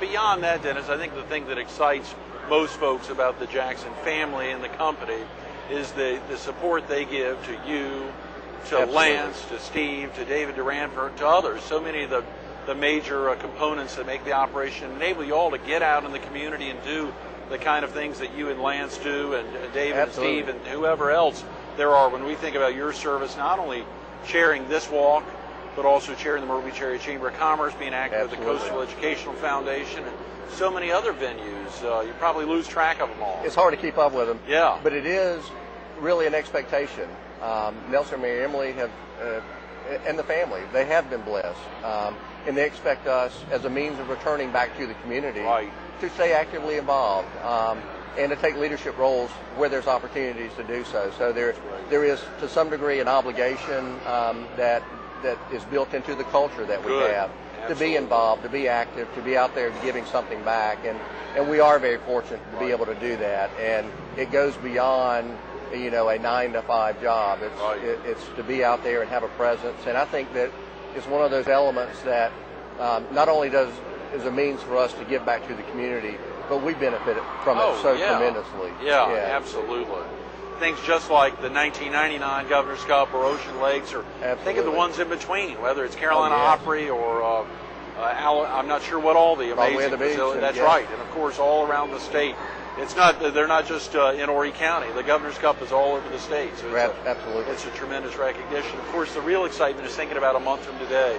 Beyond that, Dennis, I think the thing that excites most folks about the Jackson family and the company is the support they give to you, to Absolutely. Lance, to Steve, to David Durant, to others. So many of the major components that make the operation enable you all to get out in the community and do the kind of things that you and Lance do, and David Absolutely. and Steve and whoever else there are. When we think about your service, not only chairing this walk, but also chairing the Myrtle Beach Area Chamber of Commerce, being active with the Coastal Educational Foundation, and so many other venues. You probably lose track of them all. It's hard to keep up with them. Yeah. But it is really an expectation. Nelson and Mary Emily have, and the family, they have been blessed. And they expect us, as a means of returning back to the community, Right. to stay actively involved and to take leadership roles where there's opportunities to do so. So there is, to some degree, an obligation that is built into the culture that we Good. have. Absolutely. To be involved, to be active, to be out there giving something back, and we are very fortunate to be able to do that. And it goes beyond, a 9-to-5 job. It's to be out there and have a presence. And I think that it's one of those elements that not only is a means for us to give back to the community, but we benefit from it tremendously. Yeah, absolutely. Things just like the 1999 Governor's Cup or Ocean Lakes, or think of the ones in between, whether it's Carolina Opry or I'm not sure what all the amazing facilities. That's right, and of course all around the state. They're not just in Horry County. The Governor's Cup is all over the state. So absolutely, it's a tremendous recognition. Of course, the real excitement is thinking about a month from today.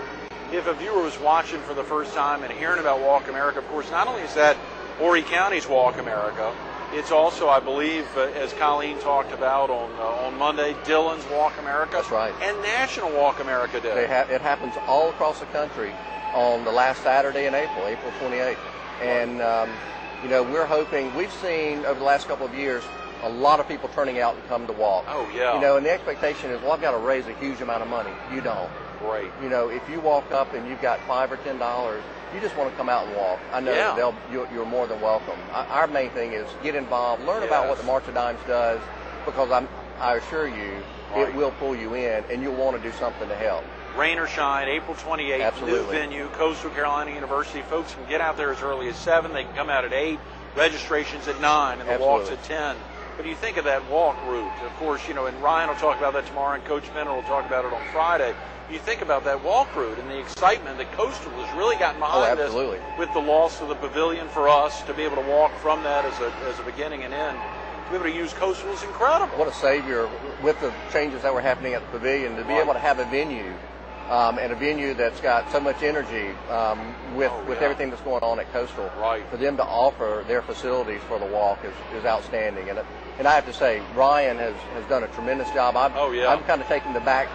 If a viewer was watching for the first time and hearing about WalkAmerica, of course, not only is that Horry County's WalkAmerica, it's also, I believe, as Colleen talked about on Monday, Dillon's WalkAmerica. That's right. And National WalkAmerica Day. It happens all across the country on the last Saturday in April 28th. And, we're hoping, we've seen over the last couple of years a lot of people turning out and come to walk. Oh, yeah. And the expectation is, well, I've got to raise a huge amount of money. You don't. Great. If you walk up and you've got $5 or $10, you just want to come out and walk. I know you're more than welcome. Our main thing is get involved, learn about what the March of Dimes does, because I assure you, it will pull you in, and you'll want to do something to help. Rain or shine, April 28th, new venue, Coastal Carolina University. Folks can get out there as early as 7. They can come out at 8. Registration's at 9, and the walk's at 10. But you think of that walk route, of course, and Ryan will talk about that tomorrow, and Coach Bennett will talk about it on Friday. You think about that walk route and the excitement that Coastal has really gotten behind this with the loss of the pavilion for us, to be able to walk from that as a beginning and end. To be able to use Coastal is incredible. What a savior with the changes that were happening at the pavilion, to be able to have a venue and a venue that's got so much energy with everything that's going on at Coastal. Right. For them to offer their facilities for the walk is outstanding. And I have to say, Ryan has done a tremendous job. I'm kind of taking the back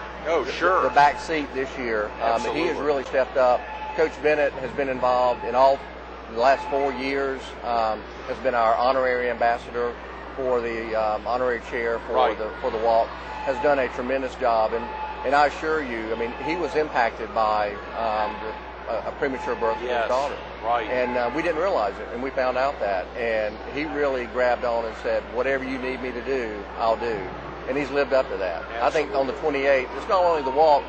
seat this year. He has really stepped up. Coach Bennett has been involved in all the last 4 years. Has been our honorary ambassador for the honorary chair for the walk. Has done a tremendous job, and I assure you, he was impacted by a premature birth of his daughter. Right. And we didn't realize it, and we found out that, and he really grabbed on and said, whatever you need me to do, I'll do. And he's lived up to that. Absolutely. I think on the 28th, it's not only the walk.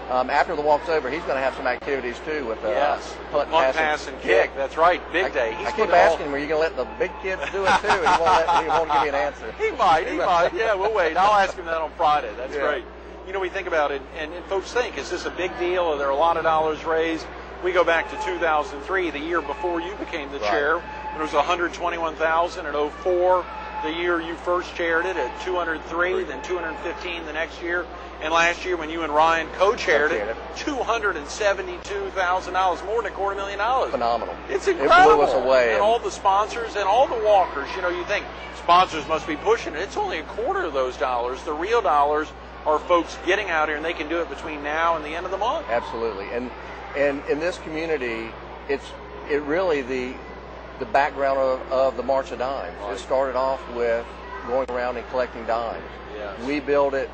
After the walk's over, he's going to have some activities too with punt, pass, and kick. That's right, big day. I keep asking him, are you going to let the big kids do it too? He won't give me an answer. He might. Yeah, we'll wait. I'll ask him that on Friday. That's great. We think about it, and folks think, is this a big deal? Are there a lot of dollars raised? We go back to 2003, the year before you became the chair, when it was $121,000. In 04, the year you first chaired it, at 203, then 215 the next year. And last year, when you and Ryan co-chaired it, $272,000, more than $250,000. Phenomenal. It's incredible. It blew us away. And all the sponsors and all the walkers, you think sponsors must be pushing it. It's only a quarter of those dollars. The real dollars are folks getting out here, and they can do it between now and the end of the month. Absolutely. And in this community, it really the background of the March of Dimes. Right. It started off with going around and collecting dimes. Yes. We built it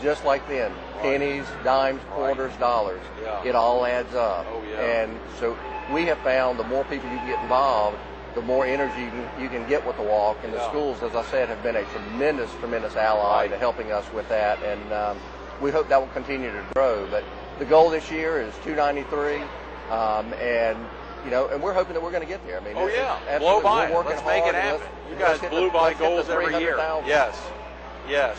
just like then. Pennies, dimes, quarters, dollars. Yeah. It all adds up. Oh, yeah. And so we have found the more people you can get involved, the more energy you can get with the walk. And the schools, as I said, have been a tremendous ally to helping us with that. And we hope that will continue to grow. But the goal this year is 293. And and we're hoping that we're going to get there. I mean, blow by it. Let's make it happen. You guys blew by goals every year. Yes.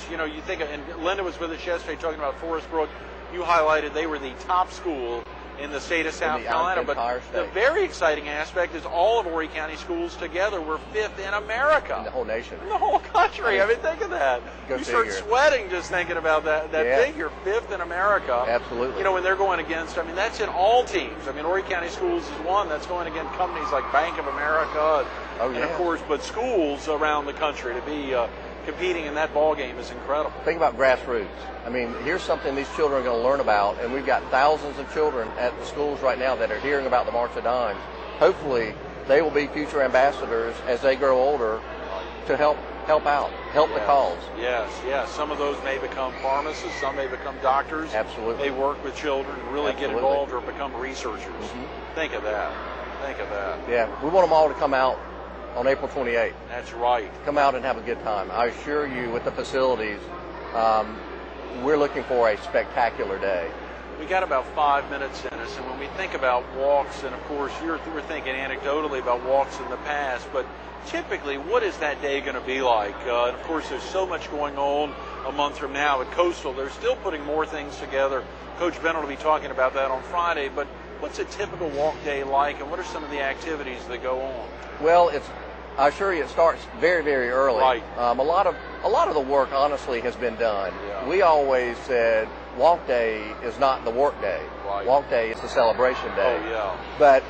You think, and Linda was with us yesterday talking about Forest Brook. You highlighted they were the top school in the state of South Carolina, but the very exciting aspect is all of Horry County schools together were 5th in America. In the whole nation. In the whole country. I mean, think of that. You start sweating just thinking about that figure, 5th in America. Absolutely. When they're going against, I mean, that's in all teams. I mean, Horry County Schools is one that's going against companies like Bank of America, and of course, but schools around the country to be competing in that ball game is incredible. Think about grassroots. I mean, here's something these children are going to learn about, and we've got thousands of children at the schools right now that are hearing about the March of Dimes. Hopefully, they will be future ambassadors as they grow older to help out, help the cause. Yes. Some of those may become pharmacists, some may become doctors. Absolutely. They work with children, really get involved, or become researchers. Think of that. Yeah, we want them all to come out on April 28th. That's right. Come out and have a good time. I assure you, with the facilities, we're looking for a spectacular day. We got about 5 minutes in us, and when we think about walks, and of course we're thinking anecdotally about walks in the past, but typically what is that day going to be like? And of course there's so much going on a month from now at Coastal. They're still putting more things together. Coach Bennett will be talking about that on Friday, but what's a typical walk day like, and what are some of the activities that go on? Well, I assure you, it starts very, very early. Right. A lot of the work, honestly, has been done. Yeah. We always said walk day is not the work day. Right. Walk day is the celebration day. Oh, yeah. But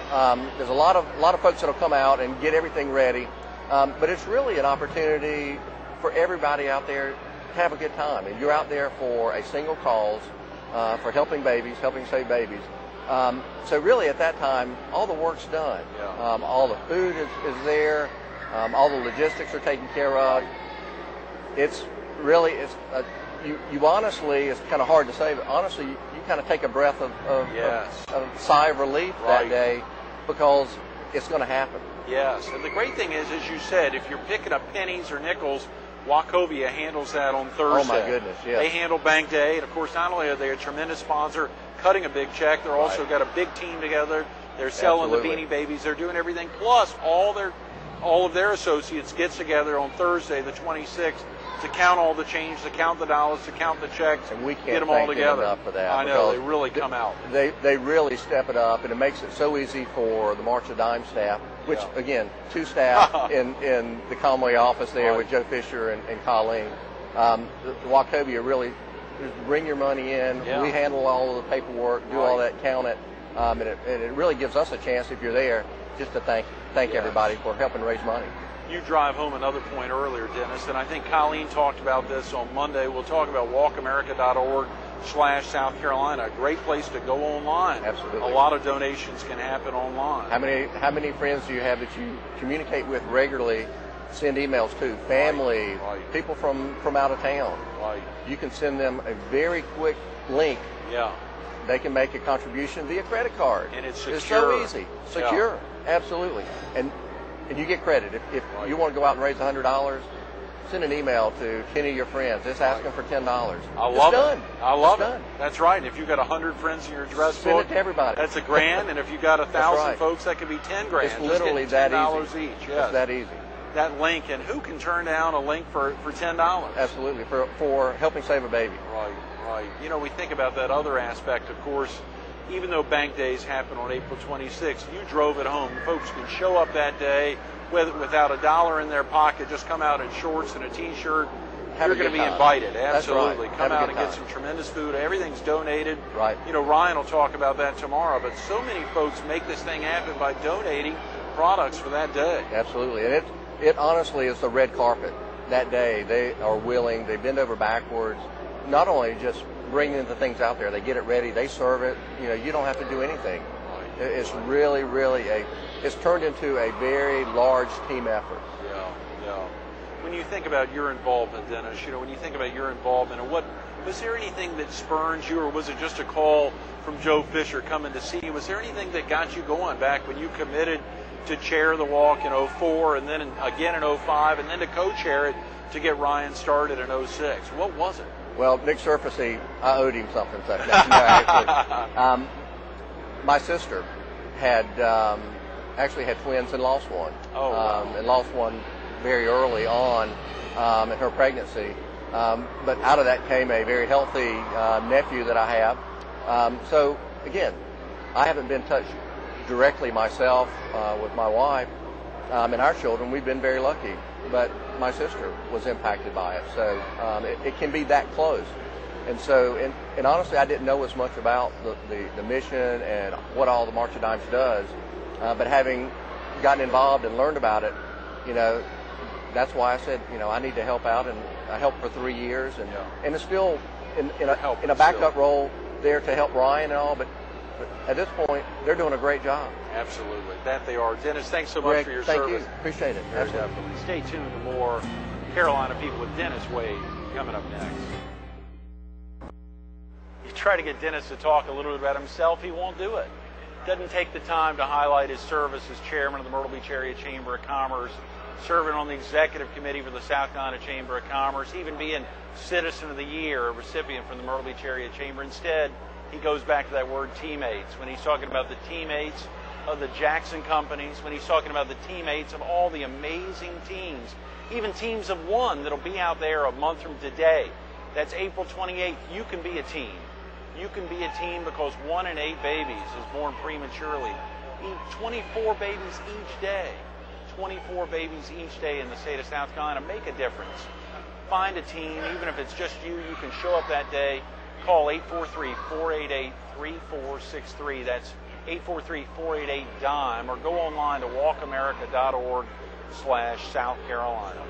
there's a lot of folks that'll come out and get everything ready. But it's really an opportunity for everybody out there to have a good time. And you're out there for a single cause, for helping save babies. So really, at that time, all the work's done. Yeah. All the food is there. All the logistics are taken care of. It's really, you honestly, it's kind of hard to say, but honestly, you kind of take a breath of sigh of relief that day, because it's going to happen. Yes, and the great thing is, as you said, if you're picking up pennies or nickels, Wachovia handles that on Thursday. Oh my goodness, yes. They handle Bank Day, and of course, not only are they a tremendous sponsor, cutting a big check, they're also got a big team together. They're selling the Beanie Babies. They're doing everything. Plus, all of their associates get together on Thursday, the 26th, to count all the change, to count the dollars, to count the checks, and we can't get them all together. Enough for that. I know, they really come out. They really step it up, and it makes it so easy for the March of Dimes staff, which, again, 2 staff in the Conway office there with Joe Fisher and Colleen. The Wachovia really just bring your money in. Yeah. We handle all of the paperwork, do all that, count it, and it really gives us a chance, if you're there, just to thank everybody for helping raise money. You drive home another point earlier, Dennis, and I think Colleen talked about this on Monday. We'll talk about walkamerica.org/South Carolina. A great place to go online. Absolutely. A lot of donations can happen online. How many friends do you have that you communicate with regularly, send emails to? Family, people from out of town. Right. You can send them a very quick link. Yeah. They can make a contribution via credit card. And it's secure. It's so easy. Secure. Yeah. Absolutely. And you get credit. If you want to go out and raise $100, send an email to 10 of your friends. Just ask them for $10. I love it. I love it. That's right. And if you've got 100 friends in your address book, send it to everybody. That's $1,000. And if you've got 1,000 folks, that could be $10,000. It's literally that easy. $10 each. Yes. It's that easy. That link, and who can turn down a link for $10? Absolutely, for helping save a baby. Right. We think about that other aspect, of course. Even though Bank Days happen on April 26th, you drove it home. Folks can show up that day without $1 in their pocket, just come out in shorts and a T-shirt. You're going to be invited. Absolutely. Come out and get some tremendous food. Everything's donated. Right. Ryan will talk about that tomorrow, but so many folks make this thing happen by donating products for that day. Absolutely. And it honestly is the red carpet. That day, they are willing, they bend over backwards, not only just bringing the things out there, they get it ready, they serve it, you don't have to do anything. It's really, really it's turned into a very large team effort. Yeah. When you think about your involvement, Dennis, when you think about your involvement, and was there anything that spurns you, or was it just a call from Joe Fisher coming to see you? Was there anything that got you going back when you committed to chair the walk in 2004, and then again in 2005, and then to co-chair it to get Ryan started in 2006? What was it? Well, Nick Surfacy, I owed him something. So actually, my sister had actually had twins and lost one. Oh, wow. And lost one very early on in her pregnancy. But out of that came a very healthy nephew that I have. So again, I haven't been touched directly myself with my wife and our children. We've been very lucky, but my sister was impacted by it. So it can be that close. And so, and honestly, I didn't know as much about the mission and what all the March of Dimes does, but having gotten involved and learned about it, you know, that's why I said, you know, I need to help out, and I helped for 3 years, and it's still in a backup role there to help Ryan and all, but at this point, they're doing a great job. Absolutely, that they are. Dennis, thanks so much for your service. Thank you, appreciate it. Very definitely. Stay tuned to more Carolina People with Dennis Wade coming up next. You try to get Dennis to talk a little bit about himself, he won't do it. Doesn't take the time to highlight his service as chairman of the Myrtle Beach Area Chamber of Commerce, serving on the executive committee for the South Carolina Chamber of Commerce, even being Citizen of the Year, a recipient from the Myrtle Beach Area Chamber. Instead, he goes back to that word teammates when he's talking about the teammates of the Jackson companies, when he's talking about the teammates of all the amazing teams, even teams of one that'll be out there a month from today. That's April 28th. You can be a team. You can be a team because 1 in 8 babies is born prematurely. 24 babies each day. 24 babies each day in the state of South Carolina. Make a difference. Find a team, even if it's just you. You can show up that day. Call 843-488-3463. That's 843-488-DIME, or go online to WalkAmerica.org/South Carolina.